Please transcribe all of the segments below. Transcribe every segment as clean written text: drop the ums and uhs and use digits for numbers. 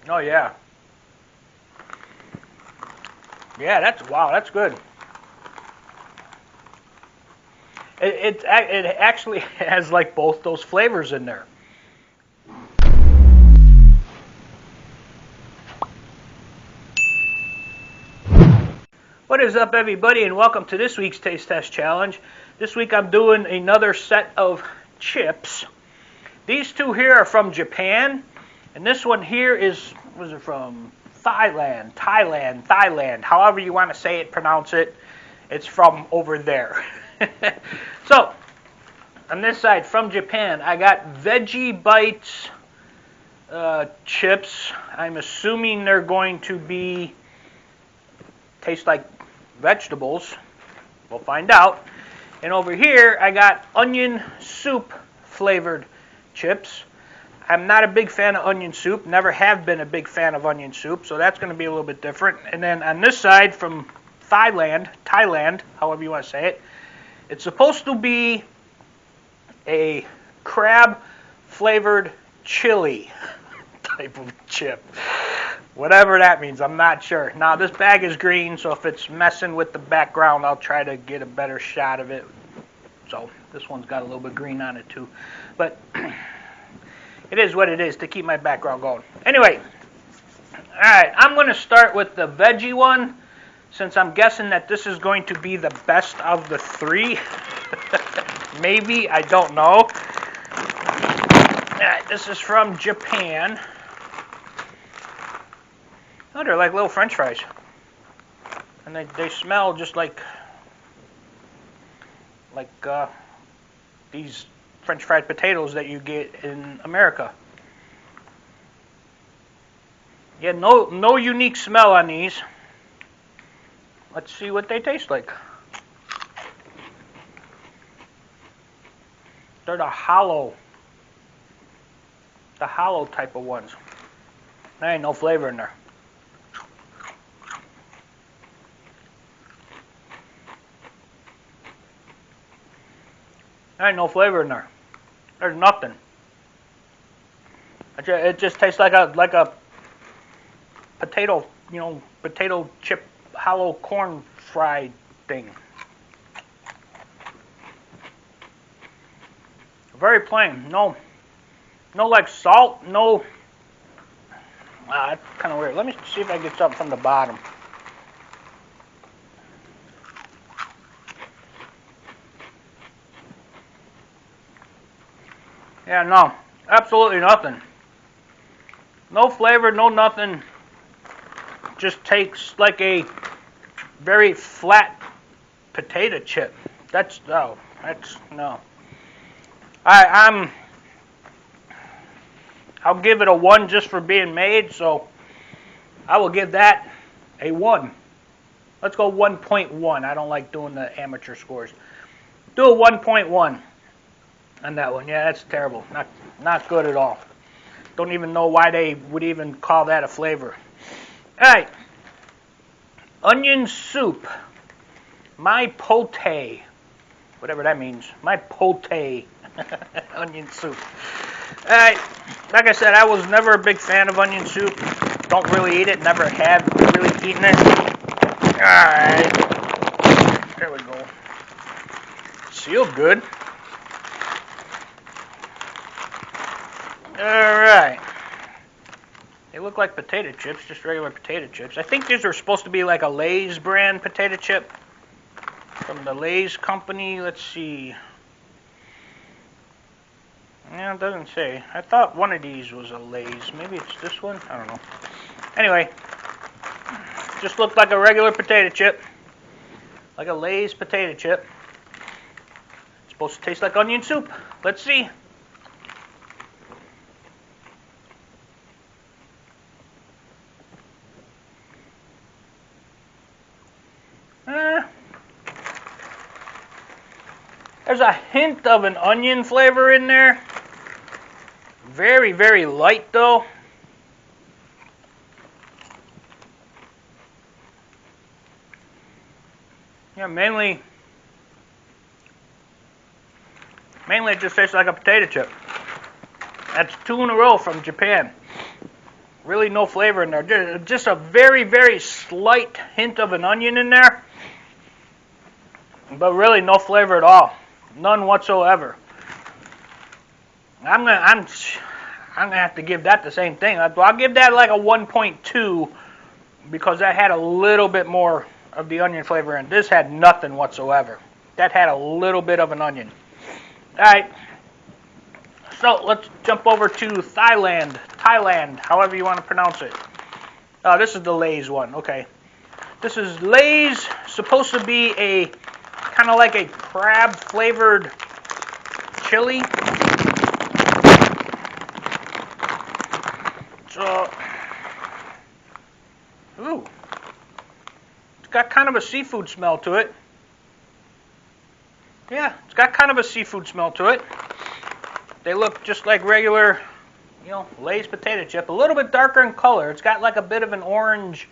Oh yeah. Yeah, wow, that's good. It actually has like both those flavors in there. What is up, everybody, and welcome to this week's Taste Test Challenge. This week I'm doing another set of chips. These two here are from Japan, and this one here was it from Thailand, however you want to say it, pronounce it. It's from over there. So, on this side, from Japan, I got Veggie Bites chips. I'm assuming they're going to taste like vegetables. We'll find out. And over here, I got onion soup flavored chips. I'm not a big fan of onion soup, never have been a big fan of onion soup, so that's going to be a little bit different. And then on this side, from Thailand, however you want to say it, it's supposed to be a crab flavored chili type of chip. Whatever that means, I'm not sure. Now, this bag is green, so if it's messing with the background, I'll try to get a better shot of it. So, this one's got a little bit of green on it, too. But, it is what it is to keep my background going. Anyway, alright, I'm going to start with the veggie one, since I'm guessing that this is going to be the best of the three. Maybe, I don't know. Alright, this is from Japan. Oh, they're like little French fries. And they smell just like these French fried potatoes that you get in America. Yeah, no unique smell on these. Let's see what they taste like. They're the hollow type of ones. There ain't no flavor in there. There ain't no flavor in there. There's nothing. It just tastes like a potato, potato chip hollow corn fried thing. Very plain. No like salt. No. That's kind of weird. Let me see if I can get something from the bottom. Yeah, no, absolutely nothing. No flavor, no nothing. Just tastes like a very flat potato chip. That's no. I'll give it a 1 just for being made, so I will give that a 1. Let's go 1.1. I don't like doing the amateur scores. Do a 1.1 on that one. Yeah, that's terrible. Not good at all. Don't even know why they would even call that a flavor. All right. Onion soup. My pote. Whatever that means. My pote. Onion soup. All right. Like I said, I was never a big fan of onion soup. Don't really eat it. Never have really eaten it. All right. There we go. Sealed good. Alright. They look like potato chips, just regular potato chips. I think these are supposed to be like a Lay's brand potato chip from the Lay's company. Let's see. Yeah, it doesn't say. I thought one of these was a Lay's. Maybe it's this one? I don't know. Anyway, just looked like a regular potato chip. Like a Lay's potato chip. It's supposed to taste like onion soup. Let's see. There's a hint of an onion flavor in there. Very, very light though. Yeah, mainly it just tastes like a potato chip. That's 2 in a row from Japan. Really no flavor in there. Just a very, very slight hint of an onion in there. But really no flavor at all. None whatsoever. I'm gonna have to give that the same thing. I'll give that like a 1.2 because that had a little bit more of the onion flavor in. This had nothing whatsoever. That had a little bit of an onion. Alright. So let's jump over to Thailand, however you want to pronounce it. This is the Lay's one. Okay. This is Lay's, supposed to be a kind of like a crab flavored chili. So, ooh, it's got kind of a seafood smell to it. Yeah, it's got kind of a seafood smell to it. They look just like regular, Lay's potato chip. A little bit darker in color. It's got like a bit of an orange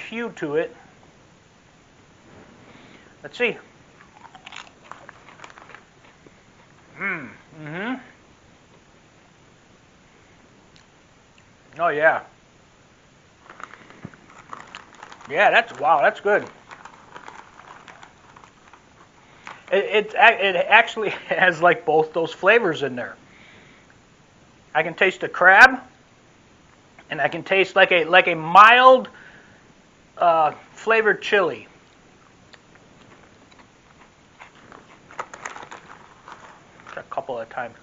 hue to it. Let's see. Oh yeah. Yeah, that's good. It actually has like both those flavors in there. I can taste the crab, and I can taste like a mild flavored chili. A couple at a time.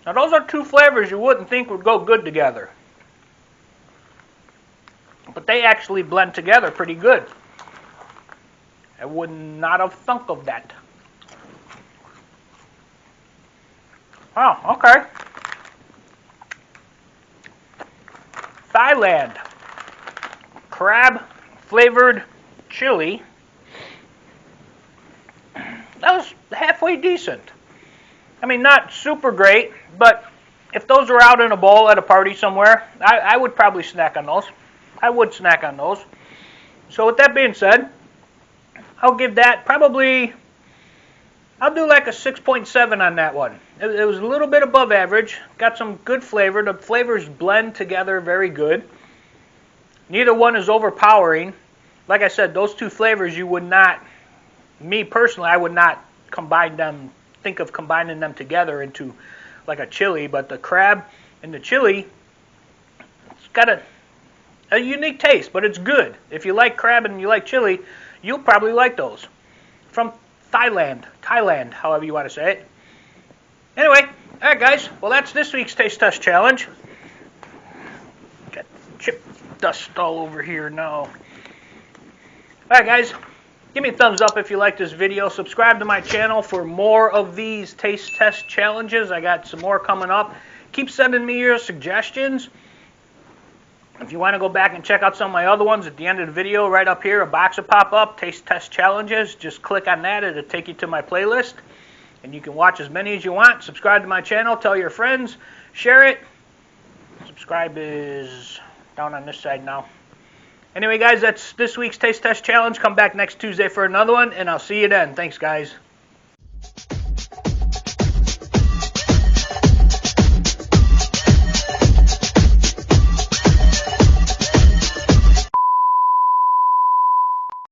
Now those are two flavors you wouldn't think would go good together. But they actually blend together pretty good. I would not have thunk of that. Oh, okay. Thailand. Crab flavored chili. That was halfway decent. I mean, not super great, but if those were out in a bowl at a party somewhere, I would probably snack on those. I would snack on those. So with that being said, I'll give that probably, I'll do like a 6.7 on that one. It was a little bit above average. Got some good flavor. The flavors blend together very good. Neither one is overpowering. Like I said, those two flavors you would not, me personally, I would not think of combining them together into like a chili, but the crab and the chili, it's got a unique taste, but it's good. If you like crab and you like chili, you'll probably like those. From Thailand, however you want to say it. Anyway, alright guys, well that's this week's Taste Test Challenge. Got chip dust all over here now. Alright guys, give me a thumbs up if you like this video. Subscribe to my channel for more of these taste test challenges. I got some more coming up. Keep sending me your suggestions. If you want to go back and check out some of my other ones, at the end of the video, right up here, a box will pop up, taste test challenges. Just click on that. It'll take you to my playlist. And you can watch as many as you want. Subscribe to my channel. Tell your friends. Share it. Subscribe is down on this side now. Anyway, guys, that's this week's Taste Test Challenge. Come back next Tuesday for another one, and I'll see you then. Thanks, guys.